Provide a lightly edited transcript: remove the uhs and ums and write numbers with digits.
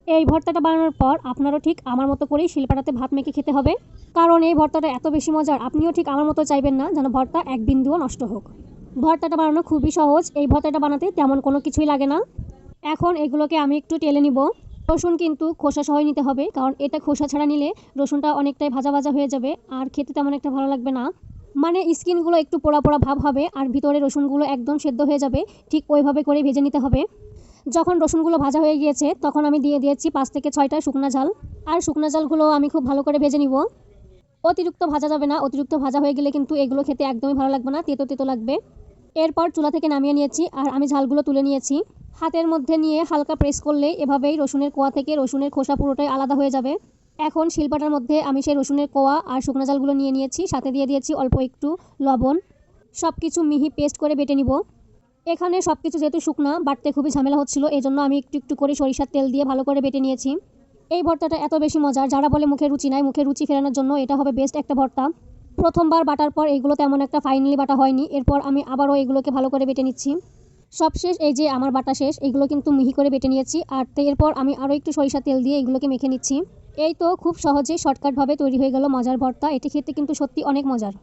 এই ভর্তাটা বানানোর পর আপনারও ঠিক আমার মতো করেই শিলপাটাতে ভাত মেখে খেতে হবে, কারণ এই ভর্তাটা এত বেশি মজার আপনিও ঠিক আমার মতো চাইবেন না যেন ভর্তা এক বিন্দুও নষ্ট হোক। ভর্তাটা বানানো খুবই সহজ, এই ভর্তাটা বানাতে তেমন কোনো কিছুই লাগে না। এখন এগুলোকে আমি একটু টেলে নিব। রসুন কিন্তু খোসা সহই নিতে হবে, কারণ এটা খোসা ছাড়া নিলে রসুনটা অনেকটাই ভাজা ভাজা হয়ে যাবে আর খেতে তেমন একটা ভালো লাগবে না। মানে স্কিনগুলো একটু পোড়া পোড়া ভাব হবে আর ভিতরে রসুনগুলো একদম সেদ্ধ হয়ে যাবে, ঠিক ওইভাবে করে ভেজে নিতে হবে। যখন রসুনগুলো ভাজা হয়ে গিয়েছে তখন আমি দিয়ে দিয়েছি 5 থেকে 6টা শুকনা ঝাল, আর শুকনা ঝালগুলো আমি খুব ভালো করে ভেজে নিব। অতিরিক্ত ভাজা যাবে না, অতিরিক্ত ভাজা হয়ে গেলে কিন্তু এগুলো খেতে একদমই ভালো লাগবে না, তেতো তেতো লাগবে। এরপর চুলা থেকে নামিয়ে নিয়েছি আর আমি ঝালগুলো তুলে নিয়েছি। হাতের মধ্যে নিয়ে হালকা প্রেস করলে এভাবেই রসুনের কোয়া থেকে রসুনের খোসা পুরোটাই আলাদা হয়ে যাবে। এখন শিলপাটার মধ্যে আমি সেই রসুনের কোয়া আর শুকনা ঝালগুলো নিয়ে নিয়েছি, সাথে দিয়ে দিয়েছি অল্প একটু লবণ। সব কিছু মিহি পেস্ট করে বেটে নিব। এখানে সব কিছু যেহেতু শুকনা, বাটতে খুবই ঝামেলা হচ্ছিল, এই জন্য আমি একটু একটু করে সরিষার তেল দিয়ে ভালো করে বেটে নিয়েছি। এই ভর্তাটা এত বেশি মজার, যারা বলে মুখে রুচি নাই, মুখে রুচি ফেরানোর জন্য এটা হবে বেস্ট একটা ভর্তা। প্রথমবার বাটার পর এগুলো তেমন একটা ফাইনালি বাটা হয়নি, এরপর আমি আবারও এগুলোকে ভালো করে বেটে নিচ্ছি। সব শেষ, এই যে আমার বাটা শেষ, এগুলো কিন্তু মিহি করে বেটে নিয়েছি। আর এরপর আমি আরও একটু সরিষার তেল দিয়ে এগুলোকে মেখে নিচ্ছি। এই তো খুব সহজেই শর্টকাটভাবে তৈরি হয়ে গেল মজার ভর্তা, এটি খেতে কিন্তু সত্যি অনেক মজার।